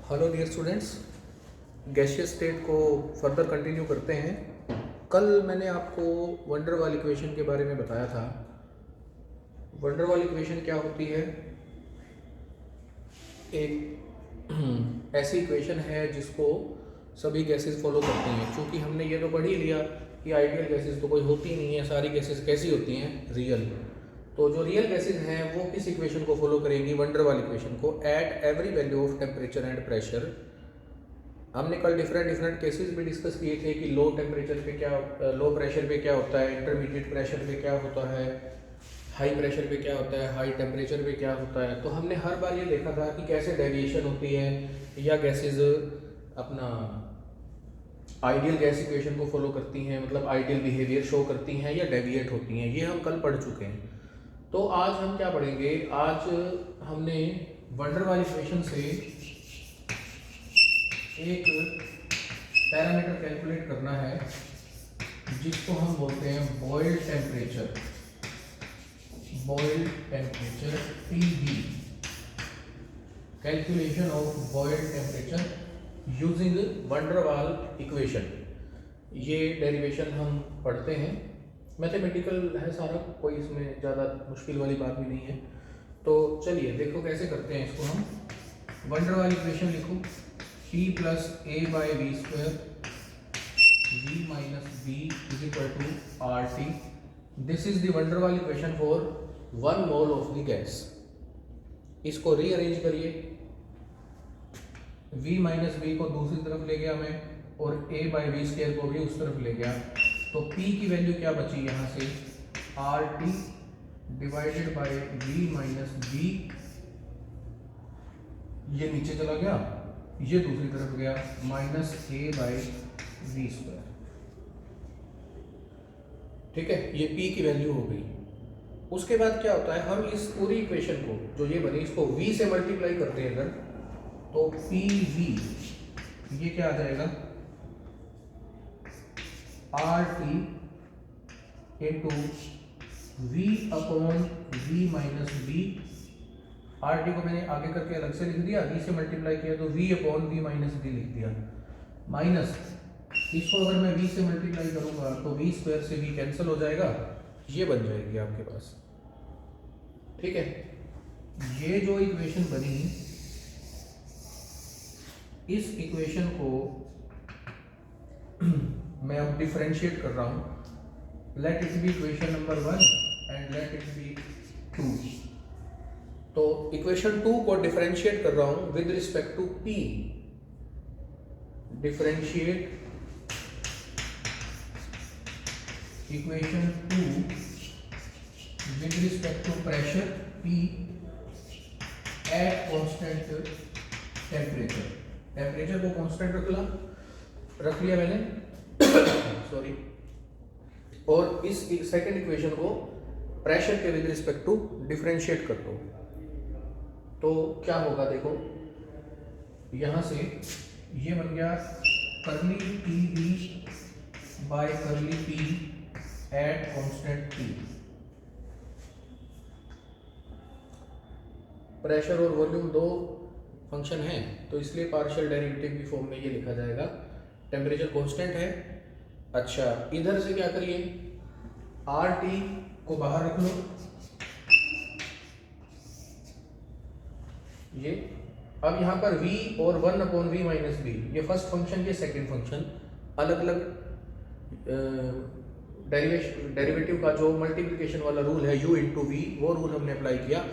Hello dear students, gaseous state को further continue करते हैं। कल मैंने आपको वंडरवाल इक्वेशन के बारे में बताया था। वंडरवाल इक्वेशन क्या होती है? एक ऐसी इक्वेशन है जिसको सभी गैसेस फॉलो करती हैं। क्योंकि हमने ये तो पढ़ ही लिया कि आइडियल गैसेस तो कोई होती नहीं है, सारी गैसेस कैसी होती हैं? रियल। तो जो रियल गैसेस हैं वो किस इक्वेशन को फॉलो करेंगी? वंडरवाल इक्वेशन को। At every value of temperature and pressure. हमने कल डिफरेंट केसेस भी डिस्कस किए थे कि लो टेम्परेचर पे क्या, लो प्रेशर पे क्या होता है, इंटरमीडिएट प्रेशर पे क्या होता है, हाई प्रेशर पे क्या होता है, हाई टेम्परेचर पे क्या होता है। तो हमने हर बार ये देखा था कि कैसे डेविएशन होती है या गैसेस अपना आइडियल गैस इक्वेशन को फॉलो करती हैं, मतलब आइडियल बिहेवियर शो करती हैं या डेविएट होती हैं। ये हम कल पढ़ चुके हैं। तो आज हम क्या पढ़ेंगे? आज हमने वंडरवाल इक्वेशन से एक पैरामीटर कैलकुलेट करना है जिसको हम बोलते हैं boiled temperature. Boiled temperature TB, calculation of boiled temperature using van der Waals equation. ये डेरिवेशन हम पढ़ते हैं, मैथमेटिकल है सारा, कोई इसमें ज़्यादा मुश्किल वाली बात भी नहीं है। तो चलिए देखो कैसे करते हैं इसको। हम वंडरवाल इक्वेशन लिखो, P plus A by V square V minus B is equal to RT। This is the van der Waals equation for 1 mole of the gas. इसको रीअरेंज करिए, V माइनस B को दूसरी तरफ ले गया मैं और A बाई वी स्क्वायर को भी उस तरफ ले गया। तो P की वैल्यू क्या बची यहाँ से? RT divided by V minus B। ये नीचे चला गया, ये दूसरी तरफ गया, minus A by V square. ठीक है, ये P की वैल्यू हो गई। उसके बाद क्या होता है, हम इस पूरी इक्वेशन को जो ये बनी इसको V से मल्टीप्लाई करते हैं अगर, तो PV ये क्या आ जाएगा? RT into V upon V minus B। RT को मैंने आगे करके अलग से लिख दिया, V से मल्टीप्लाई किया तो V upon V minus B लिख दिया। माइनस इसको अगर मैं V से मल्टीप्लाई करूंगा तो V स्क्वायर से V कैंसिल हो जाएगा, ये बन जाएगी आपके पास। ठीक है, ये जो इक्वेशन बनी, इस इक्वेशन को मैं अब डिफरेंशिएट कर रहा हूं। Let it be equation number 1 and let it be 2। तो इक्वेशन 2 को डिफरेंशिएट कर रहा हूं with respect to P। Differentiate equation 2 with respect to pressure P at constant temperature. Temperature को कांस्टेंट रख लिया मैंने सॉरी। और इस सेकंड इक्वेशन को प्रेशर के विद रिस्पेक्ट टू डिफरेंशिएट कर दो। तो क्या होगा देखो, यहां से ये बन गया करली TB bye curly P at constant P। Pressure और वॉल्यूम दो फंक्शन है, तो इसलिए पार्शियल डेरिवेटिव की फॉर्म में ये लिखा जाएगा। टेम्परेचर कांस्टेंट है। अच्छा, इधर से क्या करिए, RT को बाहर रख लो, ये अब यहाँ पर V और 1 अपॉन V माइनस B, ये फर्स्ट फंक्शन, ये सेकंड फंक्शन, अलग अलग डेरिवेटिव का जो मल्टीप्लिकेशन वाला रूल है U इंटू V, वो रूल हमने अप्लाई किया।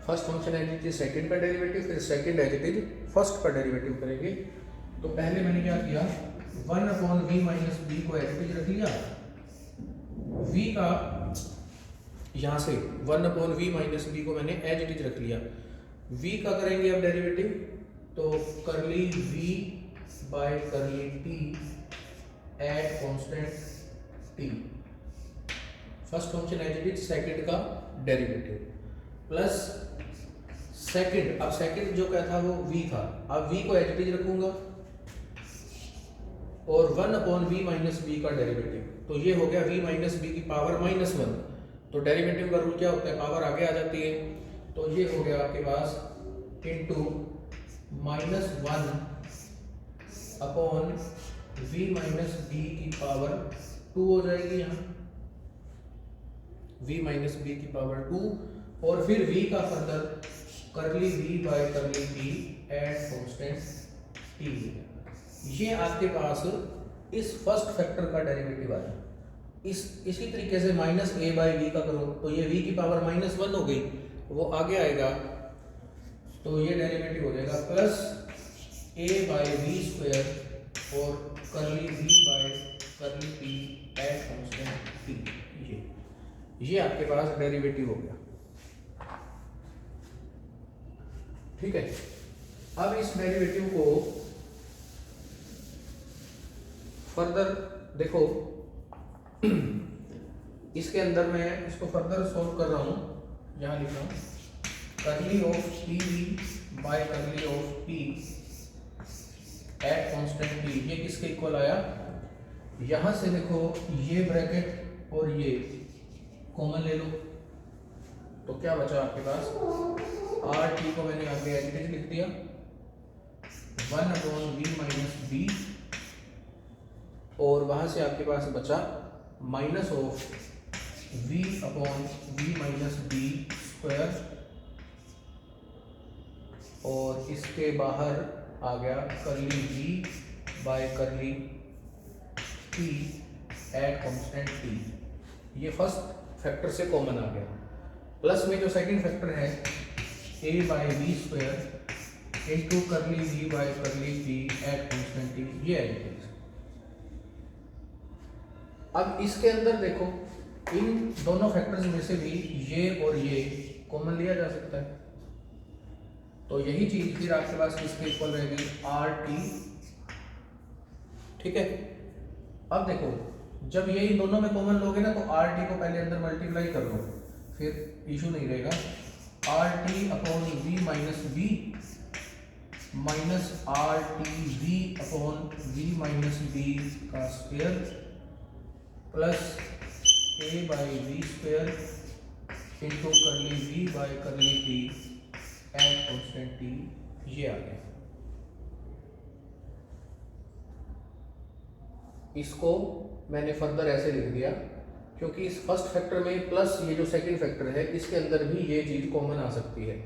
First function as it is second का डेरिवेटिव, फिर second as it is first का डेरिवेटिव करेंगे। तो पहले मैंने क्या किया, 1 अपॉन V माइनस B को एज इट इज रख लिया। V का यहाँ से 1 अपॉन V माइनस B को मैंने एज इट इज रख लिया। V का करेंगे अब डेरिवेटिव, तो curly V by curly T at constant T। First function as it is, second का डेरिवेटिव प्लस सेकंड। अब सेकंड जो क्या था वो V था, अब V को एज इट इज रखूंगा और 1 अपॉन V माइनस B का डेरिवेटिव। तो ये हो गया V माइनस B की पावर -1। तो डेरिवेटिव का रूल क्या होता है, पावर आगे आ जाती है। तो ये हो गया आपके पास into -1 upon v minus B की पावर 2 हो जाएगी यहाँ, v माइनस बी की पावर 2, और फिर v का further curly v by curly b at constant t। ये आपके पास इस फर्स्ट फैक्टर का डेरिवेटिव आया। इसी तरीके से माइनस a बाई वी का करो तो ये v की पावर -1 हो गई, वो आगे आएगा तो ये डेरिवेटिव हो जाएगा plus a by V square और curly v by curly p at constant t। ये आपके पास डेरिवेटिव हो गया। ठीक है, अब इस डेरिवेटिव को फर्दर देखो, इसके अंदर मैं इसको फर्दर सॉल्व कर रहा हूं, यहां लिख रहा हूं करली ऑफ पी वी बाय करली of P at constant P. ये किसके इक्वल आया, यहां से देखो ये ब्रैकेट और ये कॉमन ले लो तो क्या बचा आपके पास, आर टी को मैंने आगे एज इट इज लिख दिया 1 अपॉन वी माइनस बी, और वहां से आपके पास बचा minus of v upon v minus B square, और इसके बाहर आ गया curly v by curly t at constant t। ये फर्स्ट फैक्टर से कॉमन आ गया, प्लस में जो सेकंड फैक्टर है a by V square into curly v by curly t at constant t, ये है। अब इसके अंदर देखो इन दोनों फैक्टर्स में से भी ये और ये कॉमन लिया जा सकता है, तो यही चीज फिर आपके पास किसके इक्वल रहेगी, आर टी। ठीक है, अब देखो जब ये इन दोनों में कॉमन लोगे ना तो आर टी को पहले अंदर मल्टीप्लाई कर लो, फिर इशू नहीं रहेगा। R T upon V minus b minus R T V upon V minus b का square plus a by V square into curly v by curly t at constant t, ये आ गया। इसको मैंने further ऐसे लिख दिया क्योंकि इस फर्स्ट फैक्टर में प्लस ये जो सेकंड फैक्टर है इसके अंदर भी ये चीज कॉमन आ सकती है।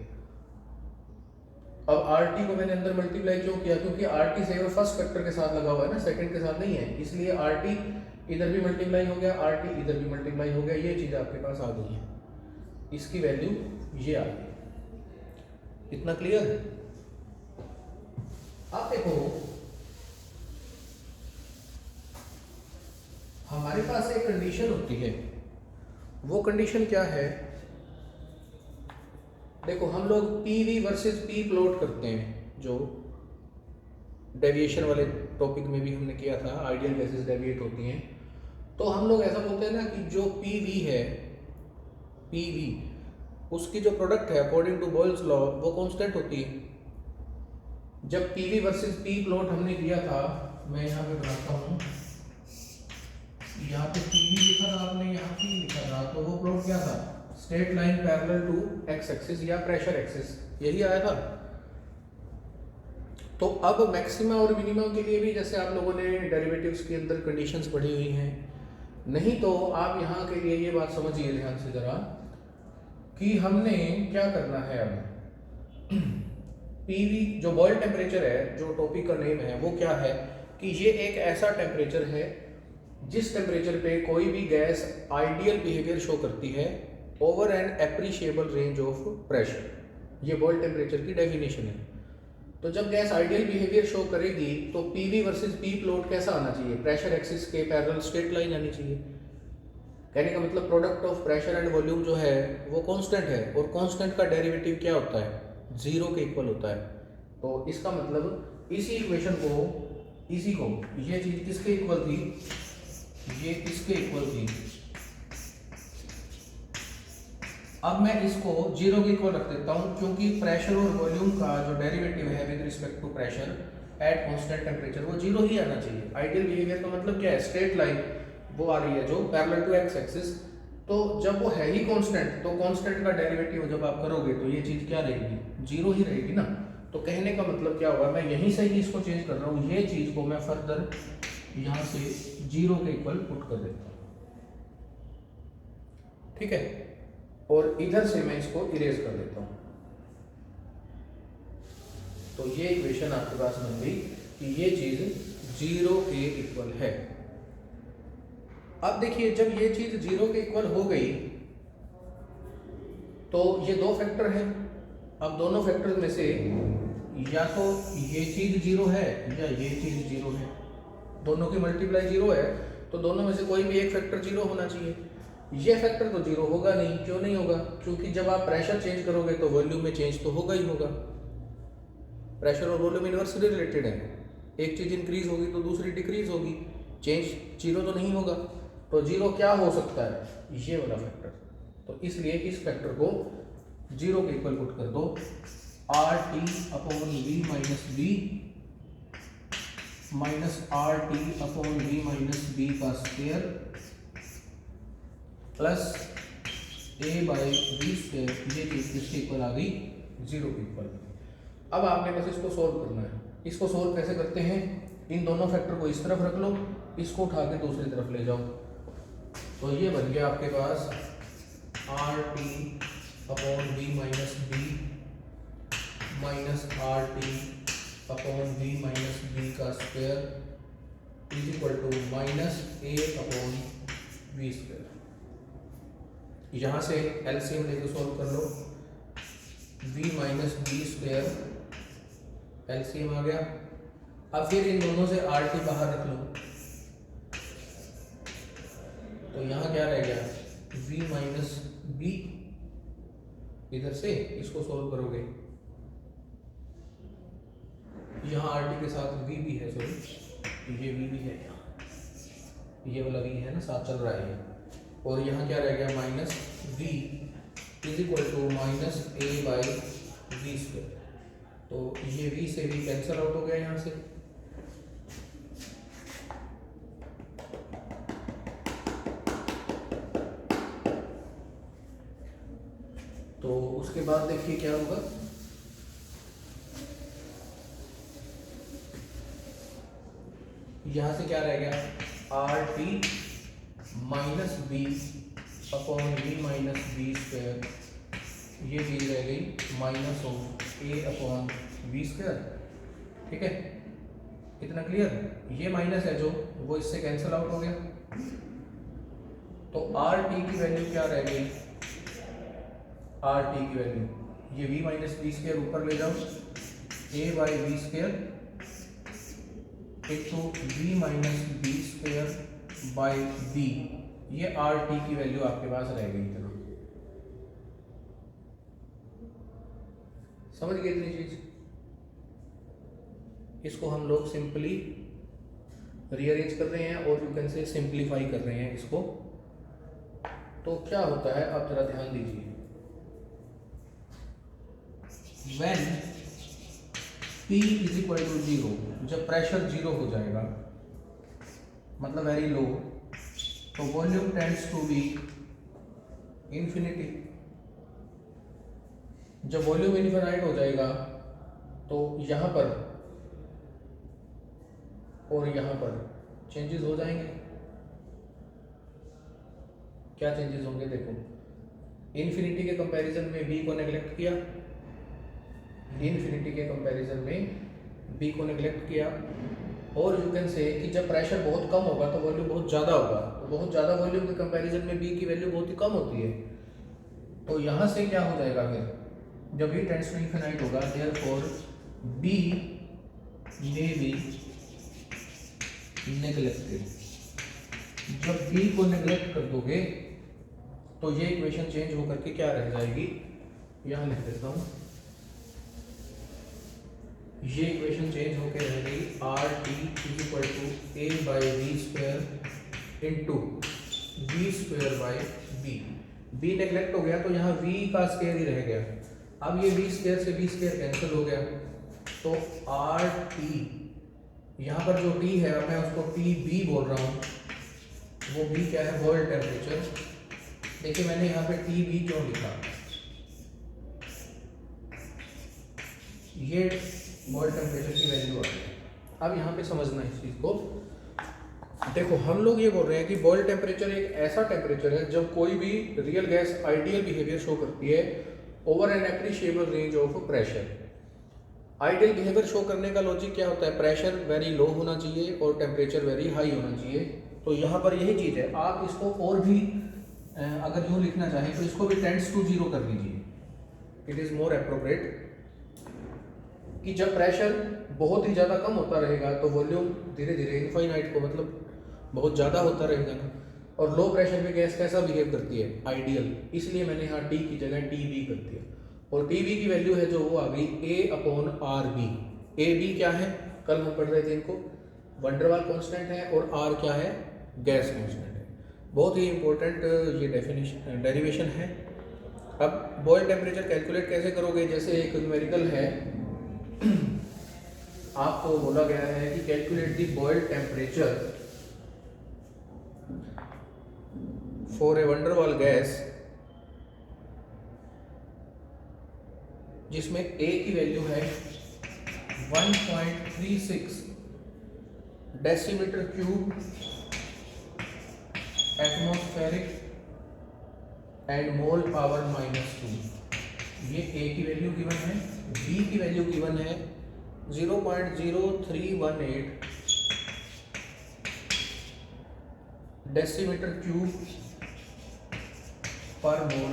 अब RT को मैंने अंदर मल्टीप्लाई क्यों किया, क्योंकि RT से वो फर्स्ट फैक्टर के साथ लगा हुआ है ना, सेकंड के साथ नहीं है, इसलिए RT इधर भी मल्टीप्लाई हो गया, RT इधर भी मल्टीप्लाई हो गया, ये चीज आपके पास आ गई है, इसकी वैल्यू ये आ गई। इतना क्लियर है? अब देखो हमारे पास एक कंडीशन होती है, वो कंडीशन क्या है, देखो हम लोग PV वर्सेस P प्लॉट करते हैं, जो डेविएशन वाले टॉपिक में भी हमने किया था, आइडियल गैसेस डेविएट होती हैं, तो हम लोग ऐसा बोलते हैं ना कि जो PV है, PV उसकी जो प्रोडक्ट है अकॉर्डिंग टू बॉयल्स लॉ वो कांस्टेंट होती है। जब PV वर्सेस P प्लॉट हमने किया था, मैं यहाँ पे बनाता हूँ, यहाँ पे PV लिखा था आपने, यहाँ P लिखा था, तो वो प्लॉट क्या था, straight line parallel to X axis या प्रेशर एक्सिस, यही आया था। तो अब मैक्सिमा और मिनिमम के लिए भी जैसे आप लोगों ने डेरिवेटिव्स के अंदर कंडीशंस पढ़ी हुई हैं, नहीं तो आप यहाँ के लिए ये बात समझिए ध्यान से जरा कि हमने क्या करना है। अब PV जो बॉयल टेम्परेचर है, जो टॉपिक का नेम है, वो क्या है कि ये एक ऐसा टेम्परेचर है जिस टेम्परेचर पे कोई भी गैस आइडियल बिहेवियर शो करती है over an appreciable range of pressure. ये बॉयल टेम्परेचर की डेफिनेशन है। तो जब गैस आइडियल बिहेवियर शो करेगी तो PV वर्सेस P प्लॉट कैसा आना चाहिए, प्रेशर एक्सिस के पैरेलल स्ट्रेट लाइन आनी चाहिए। कहने का मतलब product of pressure and volume जो है वो कांस्टेंट है, और कांस्टेंट का डेरिवेटिव क्या होता है, 0 के इक्वल होता है। तो इसका मतलब इसी इक्वेशन को, इसी को, ये चीज किसके इक्वल थी, ये इसके इक्वल थी। अब मैं इसको 0 के इक्वल रख देता हूं, क्योंकि प्रेशर और वॉल्यूम का जो डेरिवेटिव है with respect to pressure at constant temperature वो 0 ही आना चाहिए। आइडियल बिहेवियर का मतलब क्या है, स्ट्रेट लाइन वो आ रही है जो पैरेलल टू एक्स एक्सिस, तो जब वो है ही कांस्टेंट, तो कांस्टेंट का डेरिवेटिव जब आप करोगे तो ये चीज क्या रहेगी, 0 ही रहेगी ना। तो कहने का मतलब क्या हुआ, मैं यहीं से ही इसको चेंज कर रहा हूँ, ये चीज़ को मैं फर्दर यहाँ से 0 के इक्वल पुट कर देता हूँ, ठीक है, और इधर से मैं इसको इरेज कर देता हूँ। तो ये इक्वेशन आपके पास बन गई कि ये चीज़ 0 के इक्वल है। अब देखिए जब ये चीज़ 0 के इक्वल हो गई तो ये दो फैक्टर हैं, अब दोनों फैक्टर में से या तो ये चीज़ 0 है या ये चीज़ 0 है, दोनों की मल्टीप्लाई 0 है, तो दोनों में से कोई भी एक फैक्टर 0 होना चाहिए। ये फैक्टर तो 0 होगा नहीं, क्यों नहीं होगा, क्योंकि जब आप प्रेशर चेंज करोगे तो वॉल्यूम में चेंज तो होगा ही होगा। प्रेशर और वॉल्यूम इनवर्सली रिलेटेड है, एक चीज़ इंक्रीज होगी तो दूसरी डिक्रीज होगी, चेंज 0 तो नहीं होगा। तो 0 क्या हो सकता है, ये वाला फैक्टर। तो इसलिए इस फैक्टर को 0 के इक्वल पुट कर दो, R T upon V minus b minus R T upon V minus b का square plus a by b square, ये चीज किसके इक्वल आ गई, 0 के इक्वल। अब आपने बस इसको सोल्व करना है। इसको सोल्व कैसे करते हैं, इन दोनों फैक्टर को इस तरफ रख लो, इसको उठा के दूसरी तरफ ले जाओ, तो ये बन गया आपके पास R T upon V minus b minus R T upon V minus b का square is equal to minus a upon V square. यहाँ से एलसीएम लेके सॉल्व कर लो, v minus B square LCM आ गया। अब फिर इन दोनों से आर टी बाहर रख लो, तो यहाँ क्या रह गया, v माइनस बी, इधर से इसको सोल्व करोगे, यहाँ आर टी के साथ v भी है, सॉरी ये v भी है, ये वाला v है ना, साथ चल रहा है ये, और यहाँ क्या रह गया, minus v is equal to minus A by V square. तो ये v से v कैंसिल आउट हो गया यहाँ से, तो उसके बाद देखिए क्या होगा, यहाँ से क्या रह गया, R T minus B upon V minus B square, ये चीज रह गई minus of A upon B square, ठीक है, इतना क्लियर। ये माइनस है जो वो इससे कैंसिल आउट हो गया, तो आर टी की वैल्यू क्या रह गई, आर टी की वैल्यू ये वी माइनस बी स्क्वायर ऊपर ले जाओ, a by b square into V minus B square by b, ये आर टी की वैल्यू आपके पास रह गई। इतना समझ गए इतनी चीज, इसको हम लोग सिंपली रीअरेंज कर रहे हैं और यू कैन से सिंप्लीफाई कर रहे हैं इसको। तो क्या होता है, आप जरा ध्यान दीजिए, when P is equal to 0, जब प्रेशर 0 हो जाएगा, मतलब वेरी लो, तो volume tends to be infinity. जब वॉल्यूम इनफिनाइट हो जाएगा तो यहाँ पर और यहाँ पर चेंजेस हो जाएंगे। क्या चेंजेस होंगे, देखो, इन्फिनिटी के कंपैरिजन में b को नेग्लेक्ट किया, इन्फिनिटी के कंपैरिजन में b को नेग्लेक्ट किया, और यू कैन से कि जब प्रेशर बहुत कम होगा तो वॉल्यूम बहुत ज़्यादा होगा, तो बहुत ज़्यादा वॉल्यूम के कंपैरिजन में b की वैल्यू बहुत ही कम होती है। तो यहाँ से क्या हो जाएगा, फिर जब b टेंड्स टू इनफिनाइट होगा, therefore b may be neglected. जब b को नेग्लेक्ट कर दोगे तो ये इक्वेशन चेंज होकर के क्या रह जाएगी, यहाँ लिख देता हूँ, ये इक्वेशन चेंज होकर रह गई R T is equal to A by V square into V square by B. B neglect हो गया तो यहाँ v का स्क्वायर ही रह गया, अब ये v स्क्वायर से v स्क्वायर कैंसिल हो गया, तो आर टी, यहाँ पर जो t है मैं उसको टी बी बोल रहा हूँ, वो b क्या है, वर्ल्ड टेम्परेचर। देखिए मैंने यहाँ पे टी बी क्यों लिखा, ये बॉयल टेम्परेचर की वैल्यू आ गई। अब यहाँ पे समझना इस चीज़ को, देखो हम लोग ये बोल रहे हैं कि बॉयल टेम्परेचर एक ऐसा टेम्परेचर है जब कोई भी real gas ideal behaviour show करती है over an appreciable range of pressure. Ideal behaviour show करने का लॉजिक क्या होता है, प्रेशर वेरी लो होना चाहिए और टेम्परेचर वेरी हाई होना चाहिए। तो यहाँ पर यही चीज़ है, आप इसको और भी अगर यूँ लिखना चाहें तो इसको भी टेंड्स टू जीरो कर लीजिए, इट इज़ मोर एप्रोप्रिएट। कि जब प्रेशर बहुत ही ज़्यादा कम होता रहेगा तो वॉल्यूम धीरे धीरे इनफाइनाइट को मतलब बहुत ज़्यादा होता रहेगा ना। और लो प्रेशर में गैस कैसा बिहेव करती है, आइडियल, इसलिए मैंने यहाँ टी की जगह टी बी कर दिया। और टी बी की वैल्यू है जो वो आ गई a upon R b. A b क्या है, कल हम पढ़ रहे थे इनको, वंडरवाल कांस्टेंट है, और आर क्या है, गैस कांस्टेंट है। बहुत ही इंपॉर्टेंट ये डेफिनेशन डेरिवेशन है। अब बॉयल टेम्परेचर कैलकुलेट कैसे करोगे, जैसे एक न्यूमेरिकल है आपको बोला गया है कि calculate the Boyle temperature for a van der Waals gas, जिसमें ए की वैल्यू है 1.36 decimetre cube atmospheric and mole power -2। ये ए की वैल्यू गिवन है। बी की वैल्यू गिवन है 0.0318 डेसीमीटर क्यूब पर मोल,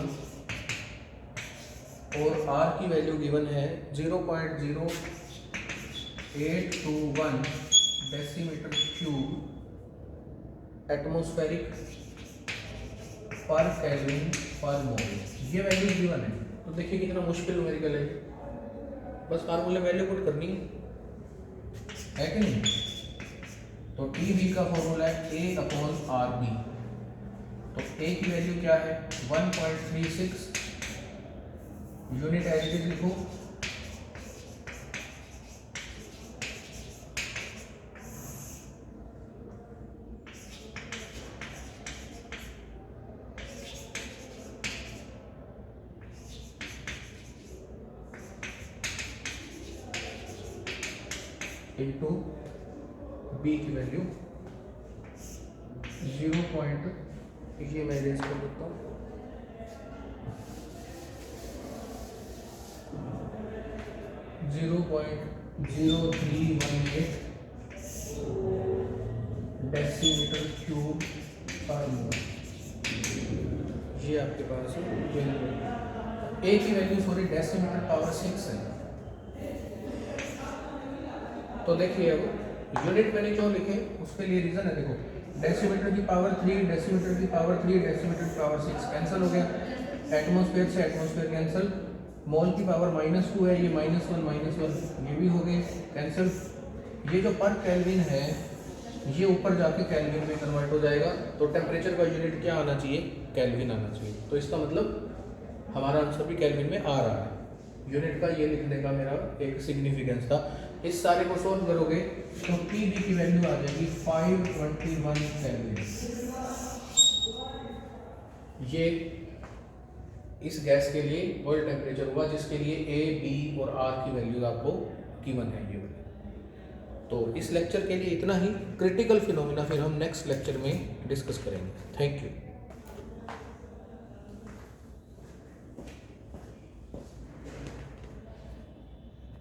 और आर की वैल्यू गिवन है 0.0821 डेसीमीटर क्यूब एटमॉस्फेरिक पर केल्विन पर मोल। ये वैल्यू गिवन है। तो देखिए कितना मुश्किल न्यूमेरिकल है, बस फार्मूले वैल्यू पुट करनी है कि नहीं। तो टी बी का फॉर्मूला है ए अपॉन आर बी। तो ए की वैल्यू क्या है 1.36, यूनिट एज इट इज लिखो, इनटू बी की वैल्यू 0. ये मैं इरेज कर देता हूँ, 0.0318 डेसीमीटर क्यूब पर मोल। ये आपके पास वैल्यू, ए की वैल्यू सॉरी डेसीमीटर पावर 6 है। तो देखिए अब यूनिट मैंने क्यों लिखे, उसके लिए रीज़न है। देखो डेसीमीटर की पावर 3, डेसीमीटर की पावर 3, डेसीमीटर की पावर 6 कैंसिल हो गया, एटमॉस्फेयर से एटमॉस्फेयर कैंसिल, मोल की पावर -2 है, ये -1 ये भी हो गए कैंसिल। ये जो पर केल्विन है ये ऊपर जाके केल्विन में कन्वर्ट हो जाएगा। तो टेम्परेचर का यूनिट क्या आना चाहिए, केल्विन आना चाहिए। तो इसका मतलब हमारा आंसर भी केल्विन में आ रहा है। यूनिट का ये लिखने का मेरा एक सिग्निफिकेंस था। इस सारे को सोल्व करोगे तो पी बी की वैल्यू आ जाएगी 521 केल्विन। ये इस गैस के लिए बॉयल टेम्परेचर हुआ, जिसके लिए ए बी और आर की वैल्यू आपको गिवन है ये। तो इस लेक्चर के लिए इतना ही। क्रिटिकल फिनोमिना फिर हम नेक्स्ट लेक्चर में डिस्कस करेंगे। Thank you.